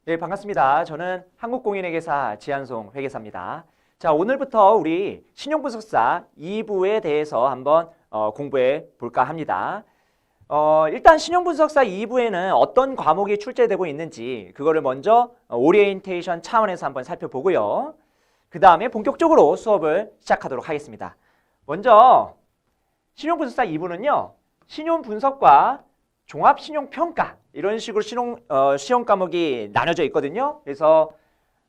네, 반갑습니다. 저는 한국공인회계사 지한송 회계사입니다. 자, 오늘부터 우리 신용분석사 2부에 대해서 한번 공부해 볼까 합니다. 일단 신용분석사 2부에는 어떤 과목이 출제되고 있는지 그거를 먼저 오리엔테이션 차원에서 한번 살펴보고요. 그 다음에 본격적으로 수업을 시작하도록 하겠습니다. 먼저 신용분석사 2부는요. 신용분석과 종합신용평가 이런 식으로 시험 과목이 나눠져 있거든요. 그래서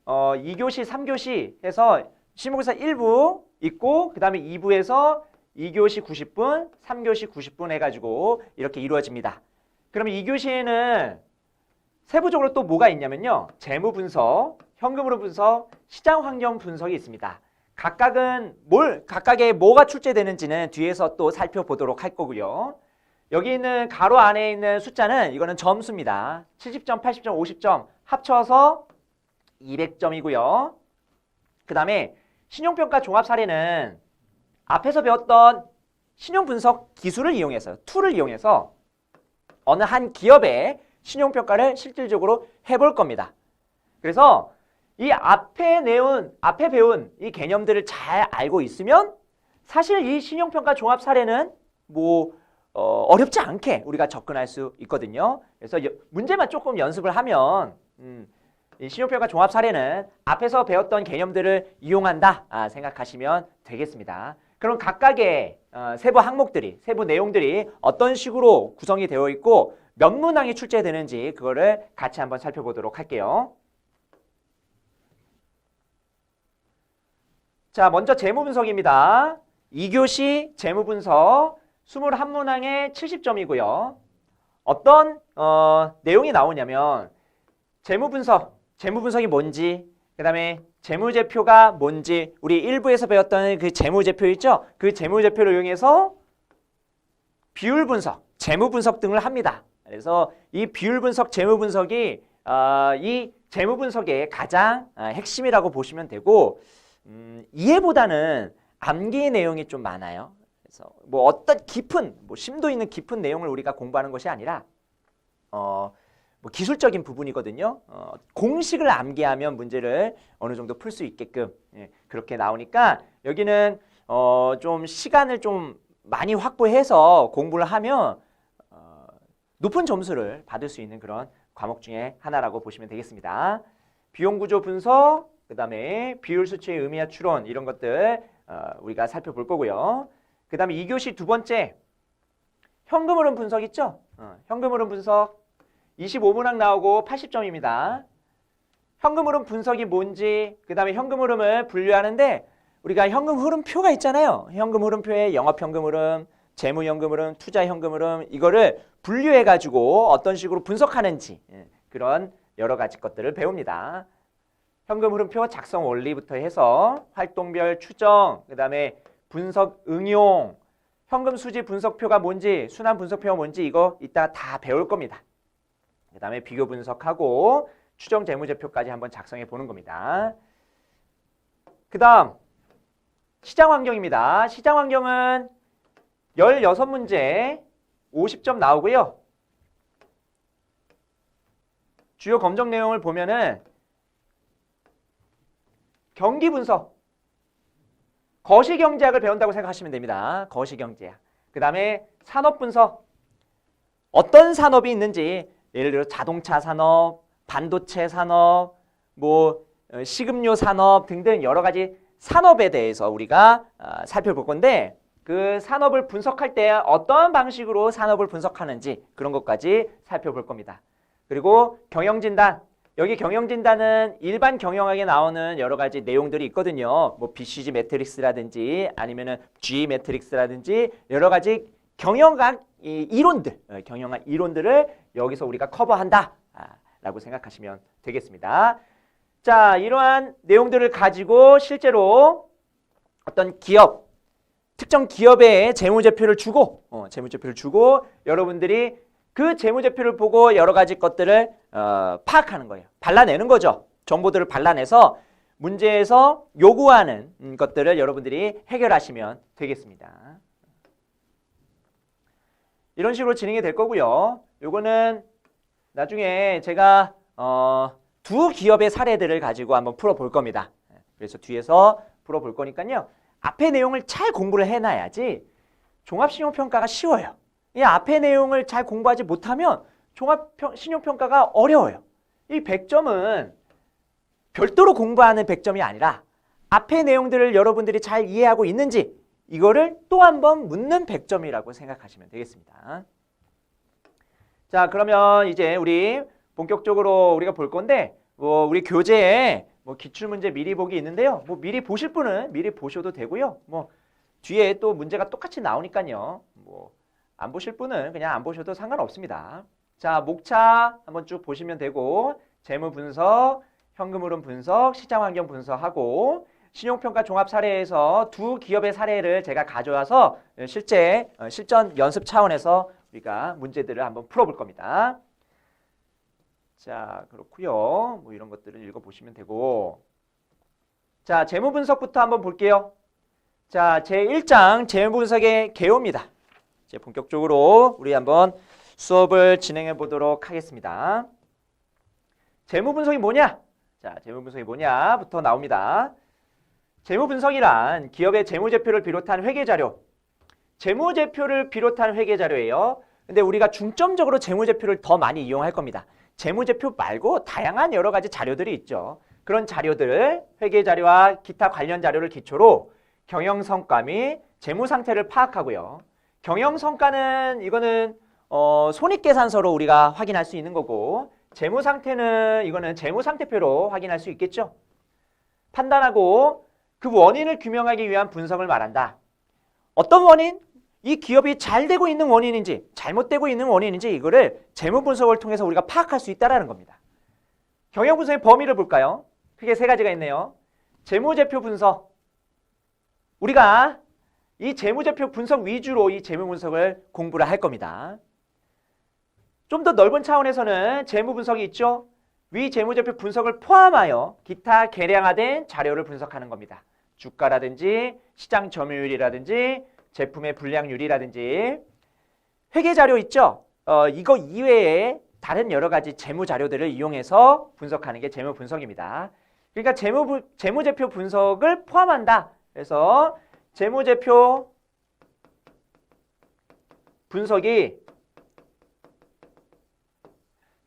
2교시, 3교시 해서 신용분석사 1부 있고 그 다음에 2부에서 2교시 90분, 3교시 90분 해가지고 이렇게 이루어집니다. 그러면 2교시에는 세부적으로 또 뭐가 있냐면요. 재무분석, 현금흐름 분석, 시장환경 분석이 있습니다. 각각의 뭐가 출제되는지는 뒤에서 또 살펴보도록 할 거고요. 여기 있는 가로 안에 있는 숫자는 이거는 점수입니다. 70점, 80점, 50점 합쳐서 200점이고요. 그 다음에 신용평가 종합사례는 앞에서 배웠던 신용분석 기술을 이용해서, 툴을 이용해서 어느 한 기업의 신용평가를 실질적으로 해볼 겁니다. 그래서 이 앞에 배운 이 개념들을 잘 알고 있으면 사실 이 신용평가 종합사례는 어렵지 않게 우리가 접근할 수 있거든요. 그래서 문제만 조금 연습을 하면 이 신용평가 종합사례는 앞에서 배웠던 개념들을 이용한다 생각하시면 되겠습니다. 그럼 각각의 세부 항목들이, 세부 내용들이 어떤 식으로 구성이 되어 있고 몇 문항이 출제되는지 그거를 같이 한번 살펴보도록 할게요. 자, 먼저 재무분석입니다. 2교시 재무분석 21문항에 70점이고요. 어떤 내용이 나오냐면 재무분석이 뭔지, 그 다음에 재무제표가 뭔지, 우리 1부에서 배웠던 그 재무제표 있죠? 그 재무제표를 이용해서 비율분석, 재무분석 등을 합니다. 그래서 이 비율분석, 재무분석이 이 재무분석의 가장 핵심이라고 보시면 되고 이해보다는 암기 내용이 좀 많아요. 그래서 어떤 심도 있는 깊은 내용을 우리가 공부하는 것이 아니라 기술적인 부분이거든요. 공식을 암기하면 문제를 어느 정도 풀 수 있게끔 그렇게 나오니까 여기는 좀 시간을 좀 많이 확보해서 공부를 하면 높은 점수를 받을 수 있는 그런 과목 중에 하나라고 보시면 되겠습니다. 비용구조 분석, 그 다음에 비율수치의 의미와 추론 이런 것들 우리가 살펴볼 거고요. 그 다음에 2교시 두 번째 현금흐름 분석 있죠? 현금흐름 분석 25문항 나오고 80점입니다. 현금흐름 분석이 뭔지, 그 다음에 현금흐름을 분류하는데 우리가 현금흐름표가 있잖아요. 현금흐름표에 영업현금흐름, 재무현금흐름, 투자현금흐름 이거를 분류해가지고 어떤 식으로 분석하는지 그런 여러 가지 것들을 배웁니다. 현금흐름표 작성 원리부터 해서 활동별 추정, 그 다음에 분석 응용, 현금 수지 분석표가 뭔지, 순환 분석표가 뭔지 이거 이따 다 배울 겁니다. 그 다음에 비교 분석하고 추정 재무제표까지 한번 작성해 보는 겁니다. 그 다음 시장환경입니다. 시장환경은 16문제 50점 나오고요. 주요 검정 내용을 보면은 경기 분석, 거시경제학을 배운다고 생각하시면 됩니다. 거시경제학. 그 다음에 산업 분석, 어떤 산업이 있는지 예를 들어 자동차 산업, 반도체 산업, 식음료 산업 등등 여러 가지 산업에 대해서 우리가 살펴볼 건데 그 산업을 분석할 때 어떤 방식으로 산업을 분석하는지 그런 것까지 살펴볼 겁니다. 그리고 경영진단, 여기 경영진단은 일반 경영학에 나오는 여러 가지 내용들이 있거든요. BCG 매트릭스라든지 아니면은 G 매트릭스라든지 여러 가지 경영학 이론들을 여기서 우리가 커버한다 라고 생각하시면 되겠습니다. 자, 이러한 내용들을 가지고 실제로 어떤 특정 기업의 재무제표를 주고 여러분들이 그 재무제표를 보고 여러 가지 것들을 파악하는 거예요. 발라내는 거죠. 정보들을 발라내서 문제에서 요구하는 것들을 여러분들이 해결하시면 되겠습니다. 이런 식으로 진행이 될 거고요. 요거는 나중에 제가 두 기업의 사례들을 가지고 한번 풀어볼 겁니다. 그래서 뒤에서 풀어볼 거니까요. 앞에 내용을 잘 공부를 해놔야지 종합신용평가가 쉬워요. 이 앞에 내용을 잘 공부하지 못하면 종합신용평가가 어려워요. 이 100점은 별도로 공부하는 100점이 아니라 앞에 내용들을 여러분들이 잘 이해하고 있는지 이거를 또 한 번 묻는 100점이라고 생각하시면 되겠습니다. 자, 그러면 이제 우리 본격적으로 우리가 볼 건데 우리 교재에 기출문제 미리 보기 있는데요. 미리 보실 분은 미리 보셔도 되고요. 뒤에 또 문제가 똑같이 나오니까요. 안 보실 분은 그냥 안 보셔도 상관없습니다. 자, 목차 한번 쭉 보시면 되고 재무 분석, 현금 흐름 분석, 시장 환경 분석하고 신용평가 종합 사례에서 두 기업의 사례를 제가 가져와서 실제 실전 연습 차원에서 우리가 문제들을 한번 풀어볼 겁니다. 자, 그렇고요. 이런 것들을 읽어보시면 되고 자, 재무 분석부터 한번 볼게요. 자, 제1장 재무 분석의 개요입니다. 이제 본격적으로 우리 한번 수업을 진행해 보도록 하겠습니다. 재무 분석이 뭐냐? 자, 재무 분석이 뭐냐부터 나옵니다. 재무 분석이란 기업의 재무제표를 비롯한 회계자료, 재무제표를 비롯한 회계자료예요. 근데 우리가 중점적으로 재무제표를 더 많이 이용할 겁니다. 재무제표 말고 다양한 여러 가지 자료들이 있죠. 그런 자료들을 회계자료와 기타 관련 자료를 기초로 경영성과 및 재무상태를 파악하고요. 경영성과는 이거는 손익계산서로 우리가 확인할 수 있는 거고 재무상태는 이거는 재무상태표로 확인할 수 있겠죠. 판단하고 그 원인을 규명하기 위한 분석을 말한다. 어떤 원인? 이 기업이 잘 되고 있는 원인인지 잘못되고 있는 원인인지 이거를 재무 분석을 통해서 우리가 파악할 수 있다는 겁니다. 경영 분석의 범위를 볼까요? 크게 세 가지가 있네요. 재무제표 분석. 우리가 이 재무제표 분석 위주로 이 재무 분석을 공부를 할 겁니다. 좀 더 넓은 차원에서는 재무 분석이 있죠. 위 재무제표 분석을 포함하여 기타 계량화된 자료를 분석하는 겁니다. 주가라든지 시장 점유율이라든지 제품의 불량률이라든지 회계자료 있죠. 이거 이외에 다른 여러 가지 재무 자료들을 이용해서 분석하는 게 재무 분석입니다. 그러니까 재무제표 분석을 포함한다. 그래서 재무제표 분석이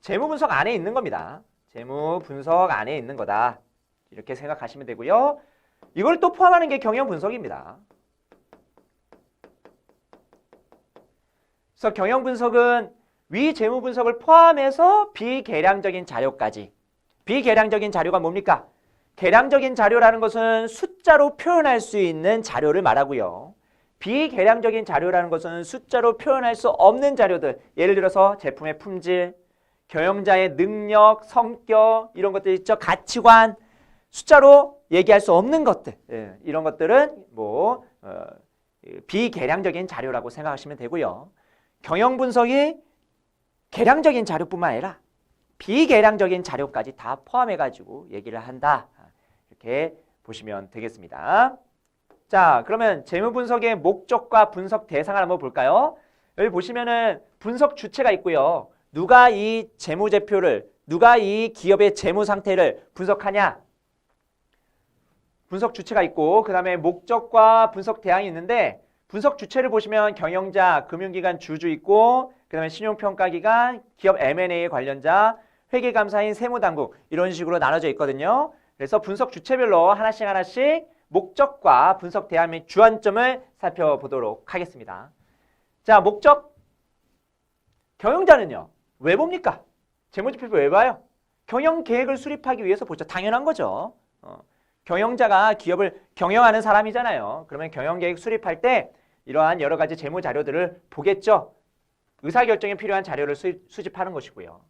재무 분석 안에 있는 겁니다. 재무 분석 안에 있는 거다. 이렇게 생각하시면 되고요. 이걸 또 포함하는 게 경영 분석입니다. 그래서 경영 분석은 위 재무 분석을 포함해서 비계량적인 자료까지. 비계량적인 자료가 뭡니까? 계량적인 자료라는 것은 숫자로 표현할 수 있는 자료를 말하고요. 비계량적인 자료라는 것은 숫자로 표현할 수 없는 자료들. 예를 들어서 제품의 품질, 경영자의 능력, 성격 이런 것들 있죠. 가치관, 숫자로 얘기할 수 없는 것들. 이런 것들은 비계량적인 자료라고 생각하시면 되고요. 경영 분석이 계량적인 자료뿐만 아니라 비계량적인 자료까지 다 포함해가지고 얘기를 한다. 이렇게 보시면 되겠습니다. 자, 그러면 재무 분석의 목적과 분석 대상을 한번 볼까요? 여기 보시면은 분석 주체가 있고요. 누가 이 재무제표를, 누가 이 기업의 재무 상태를 분석하냐? 분석 주체가 있고 그 다음에 목적과 분석 대상이 있는데 분석 주체를 보시면 경영자, 금융기관 주주 있고 그 다음에 신용평가기관, 기업 M&A 관련자, 회계감사인, 세무당국 이런 식으로 나눠져 있거든요. 그래서 분석 주체별로 하나씩 목적과 분석 대상 및 주안점을 살펴보도록 하겠습니다. 자, 목적. 경영자는요. 왜 봅니까? 재무제표를 왜 봐요? 경영계획을 수립하기 위해서 보죠. 당연한 거죠. 경영자가 기업을 경영하는 사람이잖아요. 그러면 경영계획 수립할 때 이러한 여러 가지 재무 자료들을 보겠죠. 의사결정에 필요한 자료를 수집하는 것이고요.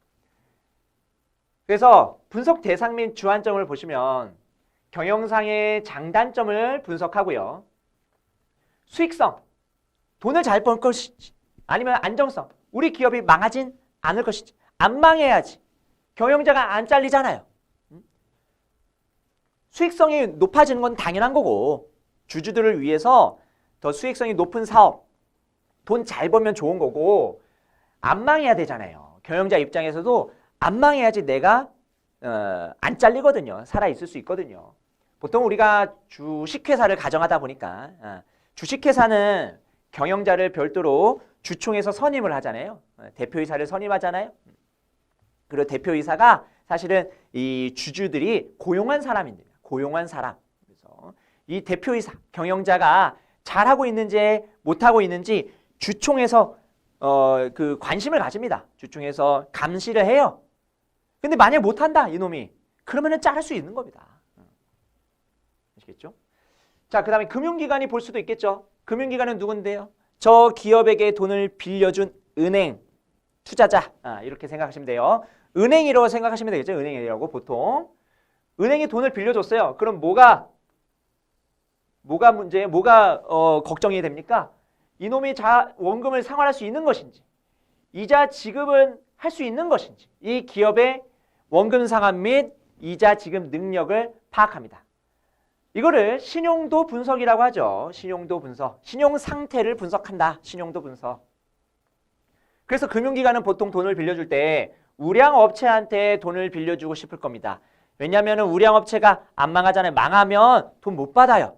그래서 분석 대상 및 주안점을 보시면 경영상의 장단점을 분석하고요. 수익성, 돈을 잘 벌 것인지 아니면 안정성, 우리 기업이 망하진 않을 것인지 안 망해야지. 경영자가 안 잘리잖아요. 수익성이 높아지는 건 당연한 거고 주주들을 위해서 더 수익성이 높은 사업, 돈 잘 벌면 좋은 거고 안 망해야 되잖아요. 경영자 입장에서도 안 망해야지 내가 안 잘리거든요. 살아 있을 수 있거든요. 보통 우리가 주식회사를 가정하다 보니까 주식회사는 경영자를 별도로 주총에서 선임을 하잖아요. 대표이사를 선임하잖아요. 그리고 대표이사가 사실은 이 주주들이 고용한 사람입니다. 고용한 사람. 그래서 이 대표이사, 경영자가 잘하고 있는지 못하고 있는지 주총에서 그 관심을 가집니다. 주총에서 감시를 해요. 근데 만약 못한다 이놈이 그러면은 자를 수 있는 겁니다. 아시겠죠? 자, 그 다음에 금융기관이 볼 수도 있겠죠. 금융기관은 누군데요? 저 기업에게 돈을 빌려준 은행, 투자자, 이렇게 생각하시면 돼요. 은행이라고 생각하시면 되겠죠. 은행이라고 보통. 은행이 돈을 빌려줬어요. 그럼 뭐가 문제, 뭐가 걱정이 됩니까? 이놈이 원금을 상환할 수 있는 것인지, 이자 지급은 할 수 있는 것인지, 이 기업의 원금 상환 및 이자 지급 능력을 파악합니다. 이거를 신용도 분석이라고 하죠. 신용도 분석. 신용 상태를 분석한다. 신용도 분석. 그래서 금융기관은 보통 돈을 빌려줄 때 우량업체한테 돈을 빌려주고 싶을 겁니다. 왜냐하면 우량업체가 안 망하잖아요. 망하면 돈 못 받아요.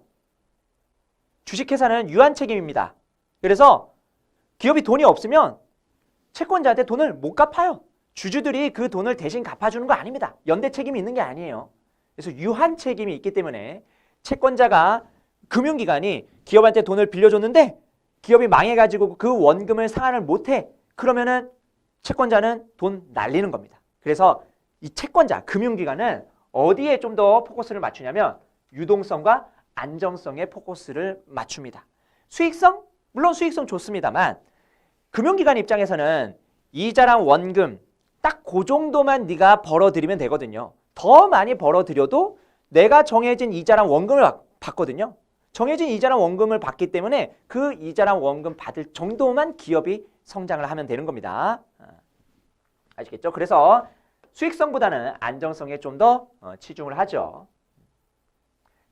주식회사는 유한 책임입니다. 그래서 기업이 돈이 없으면 채권자한테 돈을 못 갚아요. 주주들이 그 돈을 대신 갚아주는 거 아닙니다. 연대 책임이 있는 게 아니에요. 그래서 유한 책임이 있기 때문에 채권자가 금융기관이 기업한테 돈을 빌려줬는데 기업이 망해가지고 그 원금을 상환을 못해. 그러면은 채권자는 돈 날리는 겁니다. 그래서 이 채권자, 금융기관은 어디에 좀 더 포커스를 맞추냐면 유동성과 안정성에 포커스를 맞춥니다. 수익성? 물론 수익성 좋습니다만 금융기관 입장에서는 이자랑 원금 딱 그 정도만 네가 벌어들이면 되거든요. 더 많이 벌어들여도 내가 정해진 이자랑 원금을 받거든요. 정해진 이자랑 원금을 받기 때문에 그 이자랑 원금 받을 정도만 기업이 성장을 하면 되는 겁니다. 아시겠죠? 그래서 수익성보다는 안정성에 좀 더 치중을 하죠.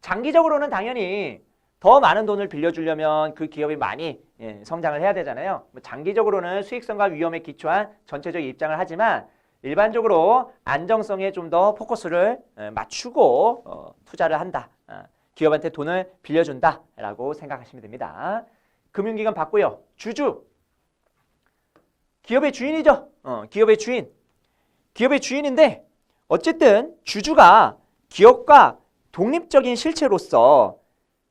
장기적으로는 당연히 더 많은 돈을 빌려주려면 그 기업이 많이 성장을 해야 되잖아요. 장기적으로는 수익성과 위험에 기초한 전체적 입장을 하지만 일반적으로 안정성에 좀 더 포커스를 맞추고 투자를 한다. 기업한테 돈을 빌려준다라고 생각하시면 됩니다. 금융기관 봤고요. 주주. 기업의 주인이죠. 기업의 주인. 기업의 주인인데 어쨌든 주주가 기업과 독립적인 실체로서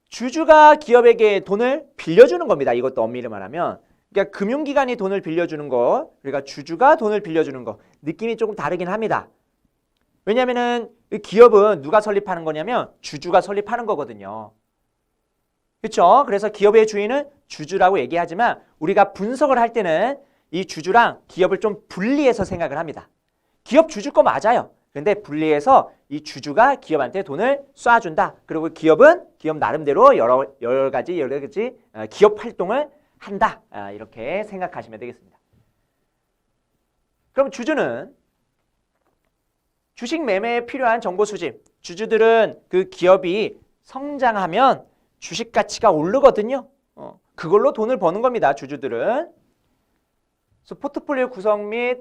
주주가 기업에게 돈을 빌려주는 겁니다. 이것도 엄밀히 말하면. 그러니까 금융기관이 돈을 빌려주는 거, 그러니까 주주가 돈을 빌려주는 거 느낌이 조금 다르긴 합니다. 왜냐하면은 기업은 누가 설립하는 거냐면 주주가 설립하는 거거든요. 그렇죠? 그래서 기업의 주인은 주주라고 얘기하지만 우리가 분석을 할 때는 이 주주랑 기업을 좀 분리해서 생각을 합니다. 기업 주주 거 맞아요. 근데 분리해서 이 주주가 기업한테 돈을 쏴준다. 그리고 기업은 기업 나름대로 여러 가지 기업 활동을 한다. 이렇게 생각하시면 되겠습니다. 그럼 주주는 주식 매매에 필요한 정보 수집. 주주들은 그 기업이 성장하면 주식 가치가 오르거든요. 그걸로 돈을 버는 겁니다. 주주들은. 그래서 포트폴리오 구성 및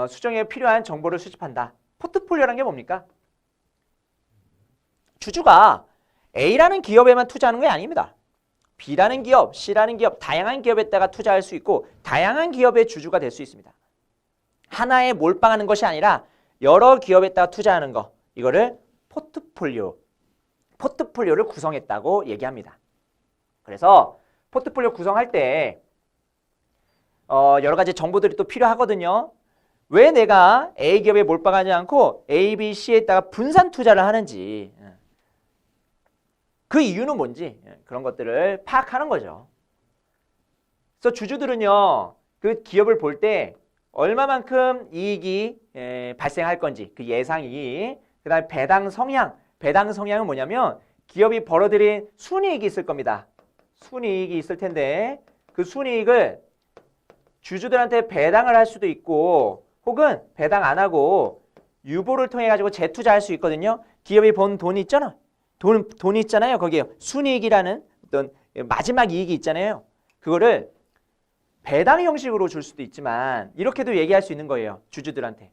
수정에 필요한 정보를 수집한다. 포트폴리오라는 게 뭡니까? 주주가 A라는 기업에만 투자하는 게 아닙니다. B라는 기업, C라는 기업, 다양한 기업에다가 투자할 수 있고 다양한 기업의 주주가 될 수 있습니다. 하나에 몰빵하는 것이 아니라 여러 기업에다가 투자하는 거, 이거를 포트폴리오를 구성했다고 얘기합니다. 그래서 포트폴리오 구성할 때 여러 가지 정보들이 또 필요하거든요. 왜 내가 A 기업에 몰빵하지 않고 A, B, C에다가 분산 투자를 하는지, 그 이유는 뭔지 그런 것들을 파악하는 거죠. 그래서 주주들은요, 그 기업을 볼 때 얼마만큼 이익이 발생할 건지, 그 예상이익, 그 다음에 배당 성향은 뭐냐면 기업이 벌어들인 순이익이 있을 겁니다. 순이익이 있을 텐데 그 순이익을 주주들한테 배당을 할 수도 있고 혹은 배당 안 하고 유보를 통해 가지고 재투자할 수 있거든요. 기업이 번 돈이 있잖아. 돈이 있잖아요. 거기에 순이익이라는 어떤 마지막 이익이 있잖아요. 그거를 배당 형식으로 줄 수도 있지만 이렇게도 얘기할 수 있는 거예요. 주주들한테.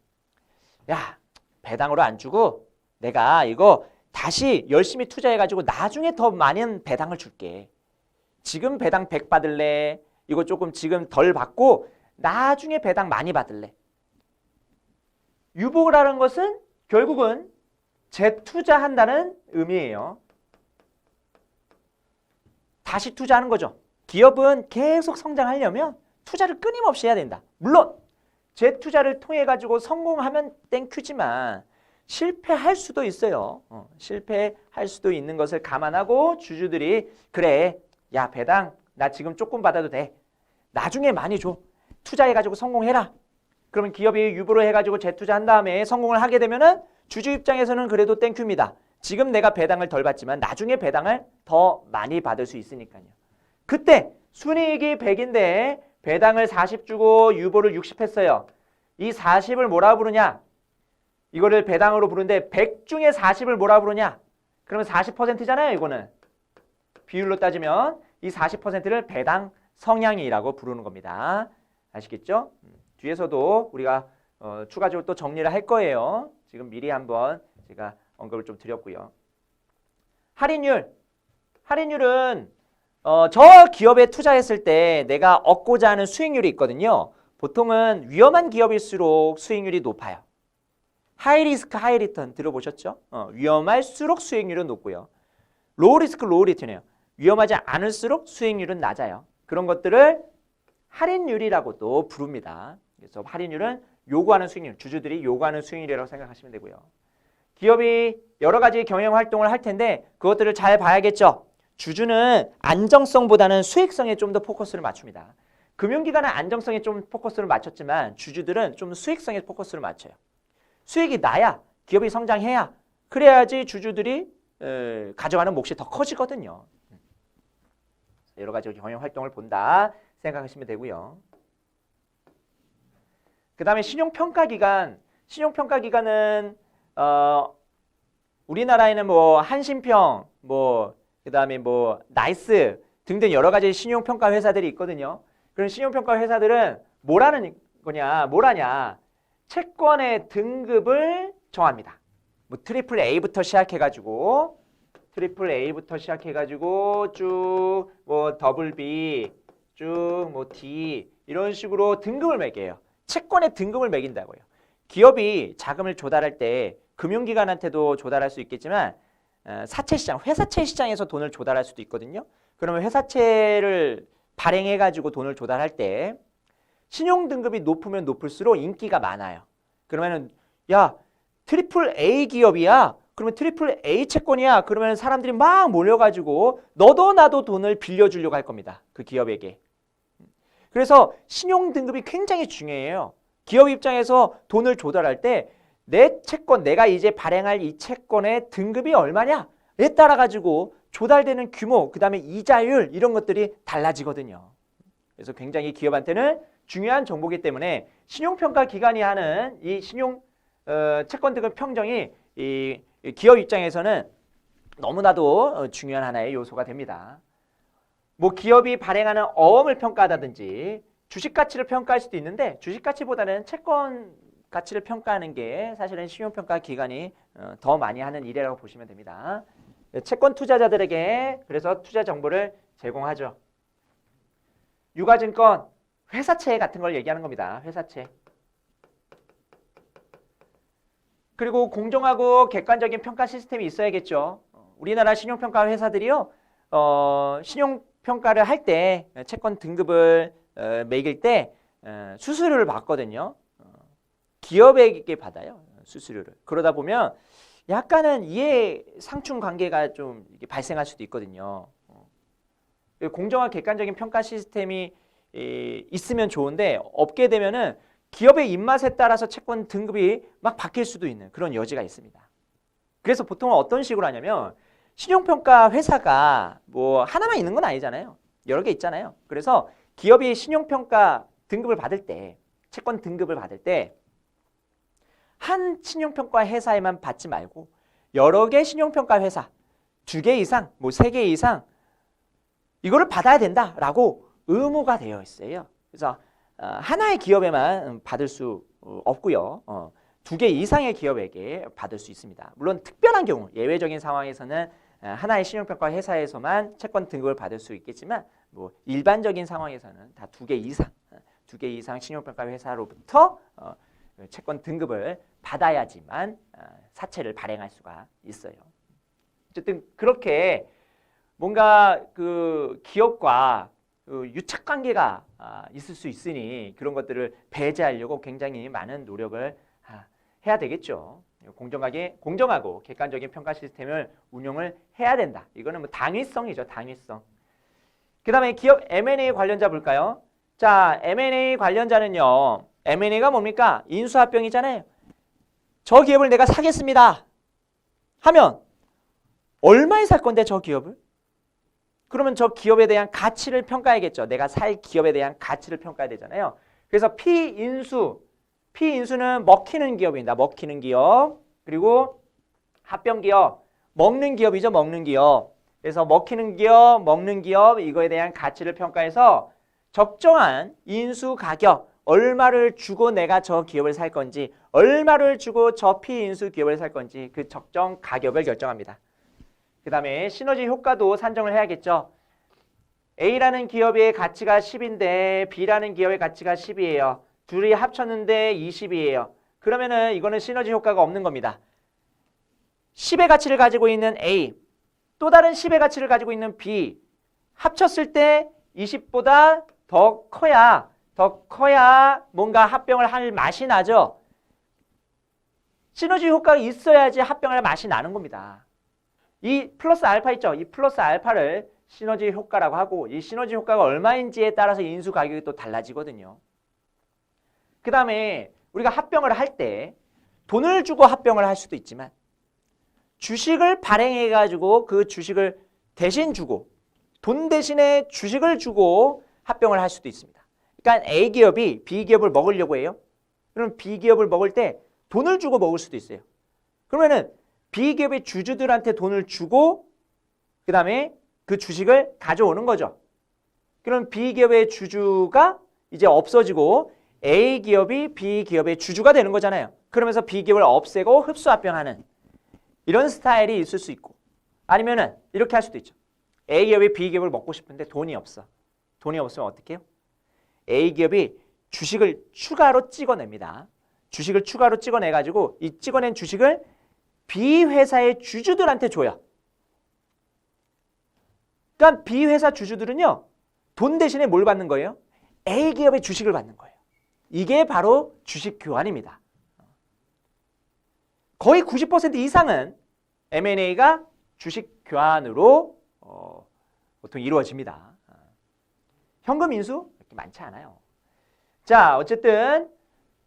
야, 배당으로 안 주고 내가 이거 다시 열심히 투자해가지고 나중에 더 많은 배당을 줄게. 지금 배당 100 받을래? 이거 조금 지금 덜 받고 나중에 배당 많이 받을래? 유보라는 것은 결국은 재투자한다는 의미예요. 다시 투자하는 거죠. 기업은 계속 성장하려면 투자를 끊임없이 해야 된다. 물론 재투자를 통해 가지고 성공하면 땡큐지만 실패할 수도 있어요. 실패할 수도 있는 것을 감안하고 주주들이 그래, 야 배당 나 지금 조금 받아도 돼. 나중에 많이 줘. 투자해가지고 성공해라. 그러면 기업이 유보를 해가지고 재투자한 다음에 성공을 하게 되면은 주주 입장에서는 그래도 땡큐입니다. 지금 내가 배당을 덜 받지만 나중에 배당을 더 많이 받을 수 있으니까요. 그때 순이익이 100인데 배당을 40 주고 유보를 60 했어요. 이 40을 뭐라 부르냐? 이거를 배당으로 부르는데 100 중에 40을 뭐라 부르냐? 그러면 40%잖아요, 이거는. 비율로 따지면 이 40%를 배당 성향이라고 부르는 겁니다. 아시겠죠? 뒤에서도 우리가 추가적으로 또 정리를 할 거예요. 지금 미리 한번 제가 언급을 좀 드렸고요. 할인율은 저 기업에 투자했을 때 내가 얻고자 하는 수익률이 있거든요. 보통은 위험한 기업일수록 수익률이 높아요. 하이 리스크 하이 리턴 들어보셨죠? 위험할수록 수익률은 높고요. 로우 리스크 로우 리턴이에요. 위험하지 않을수록 수익률은 낮아요. 그런 것들을 할인율이라고도 부릅니다. 그래서 할인율은 요구하는 수익률, 주주들이 요구하는 수익률이라고 생각하시면 되고요. 기업이 여러 가지 경영 활동을 할 텐데 그것들을 잘 봐야겠죠. 주주는 안정성보다는 수익성에 좀 더 포커스를 맞춥니다. 금융기관은 안정성에 좀 포커스를 맞췄지만 주주들은 좀 수익성에 포커스를 맞춰요. 수익이 나야 기업이 성장해야 그래야지 주주들이 가져가는 몫이 더 커지거든요. 여러 가지 경영 활동을 본다 생각하시면 되고요. 그 다음에 신용평가기관. 신용평가기관은 우리나라에는 뭐 한신평, 그 다음에 나이스 등등 여러 가지 신용평가 회사들이 있거든요. 그런 신용평가 회사들은 뭐라냐? 채권의 등급을 정합니다. 트리플 A부터 시작해가지고 쭉 더블 B, 쭉 D 이런 식으로 등급을 매겨요. 채권의 등급을 매긴다고요. 기업이 자금을 조달할 때 금융기관한테도 조달할 수 있겠지만 사채시장, 회사채 시장에서 돈을 조달할 수도 있거든요. 그러면 회사채를 발행해가지고 돈을 조달할 때 신용 등급이 높으면 높을수록 인기가 많아요. 그러면은 야 트리플 A 기업이야. 그러면 트리플 A 채권이야. 그러면 사람들이 막 몰려가지고 너도 나도 돈을 빌려주려고 할 겁니다. 그 기업에게. 그래서 신용 등급이 굉장히 중요해요. 기업 입장에서 돈을 조달할 때 내 채권, 내가 이제 발행할 이 채권의 등급이 얼마냐에 따라 가지고 조달되는 규모, 그 다음에 이자율 이런 것들이 달라지거든요. 그래서 굉장히 기업한테는 중요한 정보이기 때문에 신용평가 기관이 하는 이 신용 채권 등급 평정이 이 기업 입장에서는 너무나도 중요한 하나의 요소가 됩니다. 기업이 발행하는 어음을 평가하다든지 주식 가치를 평가할 수도 있는데 주식 가치보다는 채권 가치를 평가하는 게 사실은 신용평가 기관이 더 많이 하는 일이라고 보시면 됩니다. 채권 투자자들에게 그래서 투자 정보를 제공하죠. 유가증권, 회사채 같은 걸 얘기하는 겁니다. 회사채. 그리고 공정하고 객관적인 평가 시스템이 있어야겠죠. 우리나라 신용평가 회사들이요. 신용평가를 할 때 채권 등급을 매길 때 수수료를 받거든요. 기업에게 받아요. 수수료를. 그러다 보면 약간은 이해 상충 관계가 좀 발생할 수도 있거든요. 공정한 객관적인 평가 시스템이 있으면 좋은데 없게 되면은 기업의 입맛에 따라서 채권 등급이 막 바뀔 수도 있는 그런 여지가 있습니다. 그래서 보통은 어떤 식으로 하냐면 신용평가 회사가 하나만 있는 건 아니잖아요. 여러 개 있잖아요. 그래서 기업이 신용평가 등급을 받을 때, 채권 등급을 받을 때 한 신용평가 회사에만 받지 말고 여러 개 신용평가 회사, 2개 이상, 3개 이상 이거를 받아야 된다라고 의무가 되어 있어요. 그래서 하나의 기업에만 받을 수 없고요. 두 개 이상의 기업에게 받을 수 있습니다. 물론 특별한 경우, 예외적인 상황에서는 하나의 신용평가 회사에서만 채권 등급을 받을 수 있겠지만 뭐 일반적인 상황에서는 다 두 개 이상 신용평가 회사로부터 채권 등급을 받아야지만 사채를 발행할 수가 있어요. 어쨌든 그렇게 뭔가 그 기업과 유착 관계가 있을 수 있으니 그런 것들을 배제하려고 굉장히 많은 노력을 해야 되겠죠. 공정하고 객관적인 평가 시스템을 운영을 해야 된다. 이거는 뭐 당위성이죠. 당위성. 그 다음에 기업 M&A 관련자 볼까요? 자, M&A 관련자는요. M&A가 뭡니까? 인수합병이잖아요. 저 기업을 내가 사겠습니다 하면 얼마에 살 건데 저 기업을? 그러면 저 기업에 대한 가치를 평가해야겠죠. 내가 살 기업에 대한 가치를 평가해야 되잖아요. 그래서 피인수는 먹히는 기업입니다. 먹히는 기업. 그리고 합병기업, 먹는 기업이죠. 먹는 기업. 그래서 먹히는 기업, 먹는 기업 이거에 대한 가치를 평가해서 적정한 인수 가격, 얼마를 주고 내가 저 기업을 살 건지, 얼마를 주고 저 피인수 기업을 살 건지 그 적정 가격을 결정합니다. 그 다음에 시너지 효과도 산정을 해야겠죠. A라는 기업의 가치가 10인데 B라는 기업의 가치가 10이에요. 둘이 합쳤는데 20이에요. 그러면은 이거는 시너지 효과가 없는 겁니다. 10의 가치를 가지고 있는 A, 또 다른 10의 가치를 가지고 있는 B, 합쳤을 때 20보다 더 커야 뭔가 합병을 할 맛이 나죠. 시너지 효과가 있어야지 합병할 맛이 나는 겁니다. 이 플러스 알파 있죠? 이 플러스 알파를 시너지 효과라고 하고 이 시너지 효과가 얼마인지에 따라서 인수 가격이 또 달라지거든요. 그 다음에 우리가 합병을 할 때 돈을 주고 합병을 할 수도 있지만 주식을 발행해가지고 그 주식을 대신 주고 돈 대신에 주식을 주고 합병을 할 수도 있습니다. 그러니까 A기업이 B기업을 먹으려고 해요. 그럼 B기업을 먹을 때 돈을 주고 먹을 수도 있어요. 그러면은 B기업의 주주들한테 돈을 주고 그 다음에 그 주식을 가져오는 거죠. 그럼 B기업의 주주가 이제 없어지고 A기업이 B기업의 주주가 되는 거잖아요. 그러면서 B기업을 없애고 흡수합병하는 이런 스타일이 있을 수 있고 아니면은 이렇게 할 수도 있죠. A기업이 B기업을 먹고 싶은데 돈이 없어. 돈이 없으면 어떻게 해요? A기업이 주식을 추가로 찍어냅니다. 주식을 추가로 찍어내가지고 이 찍어낸 주식을 B회사의 주주들한테 줘요. 그러니까 B회사 주주들은요. 돈 대신에 뭘 받는 거예요? A기업의 주식을 받는 거예요. 이게 바로 주식 교환입니다. 거의 90% 이상은 M&A가 주식 교환으로 보통 이루어집니다. 현금 인수 이렇게 많지 않아요. 자, 어쨌든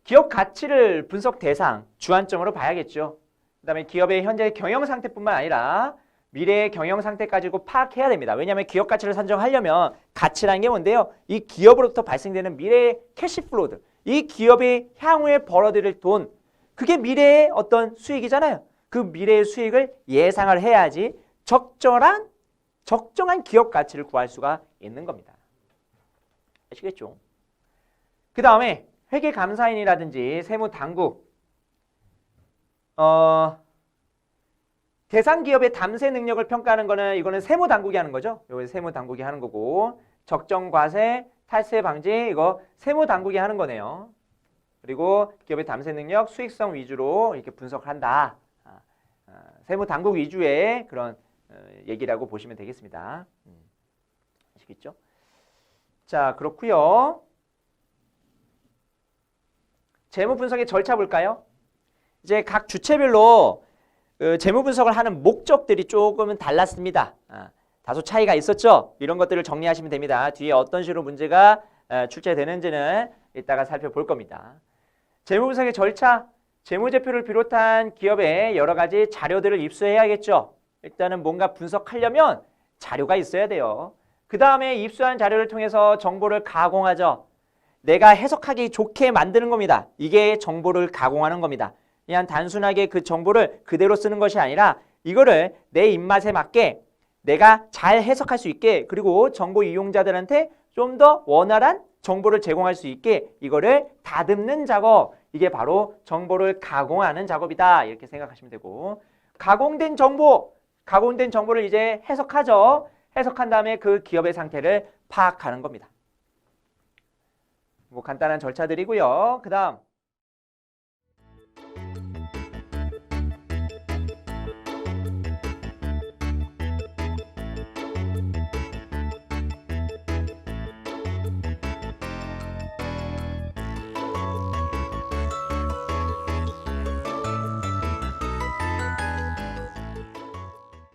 기업 가치를 분석 대상, 주안점으로 봐야겠죠. 그 다음에 기업의 현재 경영 상태뿐만 아니라 미래의 경영 상태까지 파악해야 됩니다. 왜냐하면 기업 가치를 산정하려면 가치라는 게 뭔데요? 이 기업으로부터 발생되는 미래의 캐시플로우들, 이 기업이 향후에 벌어들일 돈, 그게 미래의 어떤 수익이잖아요. 그 미래의 수익을 예상을 해야지 적정한 기업 가치를 구할 수가 있는 겁니다. 아시겠죠? 그 다음에 회계감사인이라든지 세무당국, 대상 기업의 담세 능력을 평가하는 거는 이거는 세무당국이 하는 거죠. 이거 세무당국이 하는 거고 적정 과세, 탈세 방지 이거 세무당국이 하는 거네요. 그리고 기업의 담세 능력, 수익성 위주로 이렇게 분석을 한다. 세무당국 위주의 그런 얘기라고 보시면 되겠습니다. 아시겠죠? 자, 그렇고요. 재무 분석의 절차 볼까요? 이제 각 주체별로 재무 분석을 하는 목적들이 조금은 달랐습니다. 다소 차이가 있었죠? 이런 것들을 정리하시면 됩니다. 뒤에 어떤 식으로 문제가 출제되는지는 이따가 살펴볼 겁니다. 재무 분석의 절차, 재무제표를 비롯한 기업의 여러 가지 자료들을 입수해야겠죠. 일단은 뭔가 분석하려면 자료가 있어야 돼요. 그 다음에 입수한 자료를 통해서 정보를 가공하죠. 내가 해석하기 좋게 만드는 겁니다. 이게 정보를 가공하는 겁니다. 그냥 단순하게 그 정보를 그대로 쓰는 것이 아니라 이거를 내 입맛에 맞게 내가 잘 해석할 수 있게 그리고 정보 이용자들한테 좀 더 원활한 정보를 제공할 수 있게 이거를 다듬는 작업, 이게 바로 정보를 가공하는 작업이다. 이렇게 생각하시면 되고 가공된 정보를 이제 해석하죠. 해석한 다음에 그 기업의 상태를 파악하는 겁니다. 뭐 간단한 절차들이고요. 그 다음